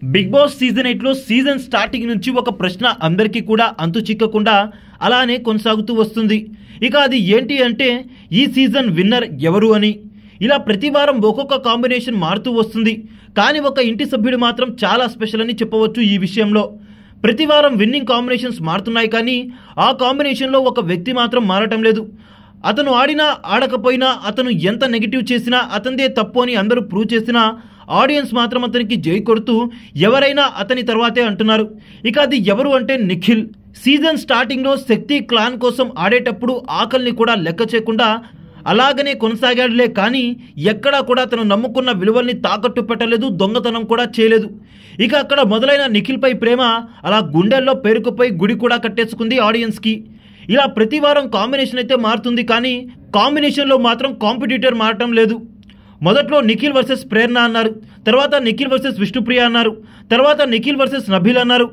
Big boss season 8 లో season starting నుంచి ఒక ప్రశ్న అందరికీ కూడా అంతు చిక్కకుండా అలానే కొనసాగుతూ వస్తుంది. ఇక అది ఏంటి అంటే ఈ సీజన్ విన్నర్ ఎవరు అని. ఇలా ప్రతి వారం ఒక్కొక్క కాంబినేషన్ మారుతూ వస్తుంది. కానీ ఒక ఇంటి సభ్యుడు మాత్రం చాలా స్పెషల్ అని చెప్పవచ్చు. ఈ విషయంలో ప్రతి వారం విన్నింగ్ కాంబినేషన్స్ మారుతున్నాయి, కానీ ఆ కాంబినేషన్లో ఒక వ్యక్తి మాత్రం మారటం లేదు. అతను ఆడినా ఆడకపోయినా, అతను ఎంత నెగిటివ్ చేసినా, అతనిదే తప్పు అని అందరూ ప్రూవ్ చేసినా ఆడియన్స్ మాత్రం అతనికి జై కొడుతూ ఎవరైనా అతని తర్వాతే అంటున్నారు. ఇక అది ఎవరు అంటే నిఖిల్. సీజన్ స్టార్టింగ్లో శక్తి క్లాన్ కోసం ఆడేటప్పుడు ఆకలిని కూడా లెక్క చేయకుండా అలాగనే కొనసాగాడులే, కానీ ఎక్కడా కూడా తను నమ్ముకున్న విలువల్ని తాకట్టు పెట్టలేదు, దొంగతనం కూడా చేయలేదు. ఇక అక్కడ మొదలైన నిఖిల్పై ప్రేమ అలా గుండెల్లో పేరుకుపోయి గుడి కూడా కట్టేసుకుంది ఆడియన్స్కి. ఇలా ప్రతి వారం కాంబినేషన్ అయితే మారుతుంది, కానీ కాంబినేషన్లో మాత్రం కాంపిటీటర్ మారటం లేదు. మొదట్లో నిఖిల్ వర్సెస్ ప్రేరణ అన్నారు, తర్వాత నిఖిల్ వర్సెస్ విష్ణుప్రియ అన్నారు, తర్వాత నిఖిల్ వర్సెస్ నబీల్ అన్నారు.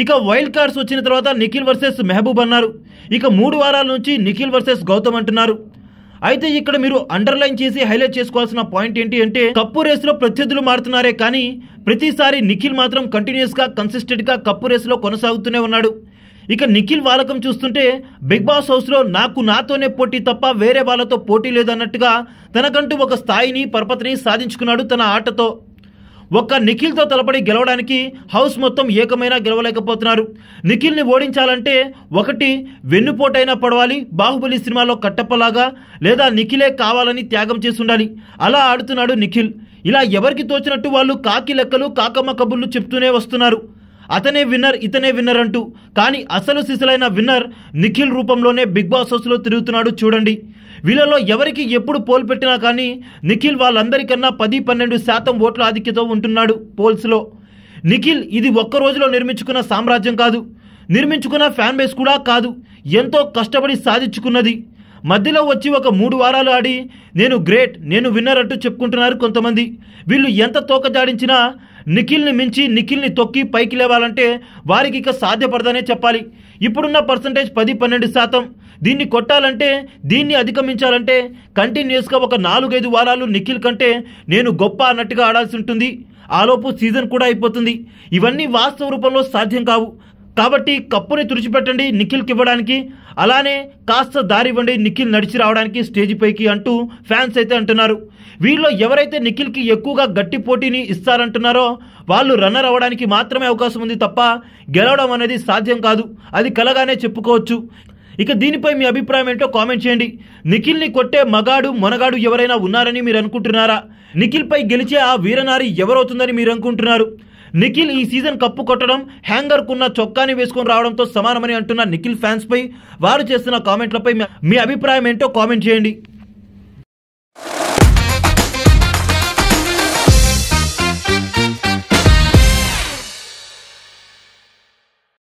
ఇక వైల్డ్ కార్డ్స్ వచ్చిన తర్వాత నిఖిల్ వర్సెస్ మెహబూబ్ అన్నారు. ఇక 3 వారాల నుంచి నిఖిల్ వర్సెస్ గౌతమ్ అంటున్నారు. అయితే ఇక్కడ మీరు అండర్లైన్ చేసి హైలైట్ చేసుకోవాల్సిన పాయింట్ ఏంటి అంటే కప్పు రేసులో ప్రత్యర్థులు మారుతున్నారే, కానీ ప్రతిసారి నిఖిల్ మాత్రం కంటిన్యూస్గా కన్సిస్టెంట్గా కప్పు రేసులో కొనసాగుతూనే ఉన్నాడు. ఇక నిఖిల్ వాలకం చూస్తుంటే బిగ్ బాస్ హౌస్లో నాకు నాతోనే పోటీ తప్ప వేరే వాళ్ళతో పోటీ లేదన్నట్టుగా తనకంటూ ఒక స్థాయిని పరపతిని సాధించుకున్నాడు తన ఆటతో. ఒక్క నిఖిల్తో తలపడి గెలవడానికి హౌస్ మొత్తం ఏకమైనా గెలవలేకపోతున్నారు. నిఖిల్ని ఓడించాలంటే ఒకటి వెన్నుపోటైనా పడవాలి, బాహుబలి సినిమాలో కట్టప్పలాగా, లేదా నిఖిలే కావాలని త్యాగం చేసి ఉండాలి. అలా ఆడుతున్నాడు నిఖిల్. ఇలా ఎవరికి తోచినట్టు వాళ్ళు కాకి లెక్కలు కాకమ్మ కబుర్లు చెప్తూనే వస్తున్నారు. అతనే విన్నర్, ఇతనే విన్నర్ అంటూ. కానీ అసలు సిసలైన విన్నర్ నిఖిల్ రూపంలోనే బిగ్ బాస్ హౌస్లో తిరుగుతున్నాడు చూడండి. వీళ్ళలో ఎవరికి ఎప్పుడు పోల్ పెట్టినా కానీ నిఖిల్ వాళ్ళందరికన్నా 10-12% ఓట్ల ఆధిక్యత ఉంటున్నాడు పోల్స్లో. నిఖిల్ ఇది ఒక్క రోజులో నిర్మించుకున్న సామ్రాజ్యం కాదు, నిర్మించుకున్న ఫ్యాన్ బేస్ కూడా కాదు, ఎంతో కష్టపడి సాధించుకున్నది. మధ్యలో వచ్చి ఒక 3 వారాలు ఆడి నేను గ్రేట్, నేను విన్నర్ అంటూ చెప్పుకుంటున్నారు కొంతమంది. వీళ్ళు ఎంత తోకజాడించినా నిఖిల్ని మించి, నిఖిల్ని తొక్కి పైకి లేవాలంటే వారికి ఇక సాధ్యపడదనే చెప్పాలి. ఇప్పుడున్న పర్సంటేజ్ 10-12%. దీన్ని కొట్టాలంటే, దీన్ని అధిగమించాలంటే కంటిన్యూస్గా ఒక 4-5 వారాలు నిఖిల్ కంటే నేను గొప్ప అన్నట్టుగా ఆడాల్సి ఉంటుంది. ఆలోపు సీజన్ కూడా అయిపోతుంది. ఇవన్నీ వాస్తవ రూపంలో సాధ్యం కావు. కాబట్టి కప్పుని తుడిచిపెట్టండి నిఖిల్కి ఇవ్వడానికి, అలానే కాస్త దారివ్వండి నిఖిల్ నడిచి రావడానికి స్టేజ్ పైకి అంటూ ఫ్యాన్స్ అయితే అంటున్నారు. వీళ్ళలో ఎవరైతే నిఖిల్కి ఎక్కువగా గట్టి పోటీని ఇస్తారంటున్నారో వాళ్ళు రన్నర్ అవ్వడానికి మాత్రమే అవకాశం ఉంది తప్ప గెలవడం అనేది సాధ్యం కాదు. అది కలగానే చెప్పుకోవచ్చు. ఇక దీనిపై మీ అభిప్రాయం ఏంటో కామెంట్ చేయండి. నిఖిల్ని కొట్టే మగాడు మొనగాడు ఎవరైనా ఉన్నారని మీరు అనుకుంటున్నారా? నిఖిల్పై గెలిచే ఆ వీరనారి ఎవరవుతుందని మీరు అనుకుంటున్నారు? నిఖిల్ ఈ సీజన్ కప్పు కొట్టడం హ్యాంగర్కున్న చొక్కాని వేసుకొని రావడంతో సమానమని అంటున్న నిఖిల్ ఫ్యాన్స్పై వారు చేస్తున్న కామెంట్లపై మీ అభిప్రాయం ఏంటో కామెంట్ చేయండి.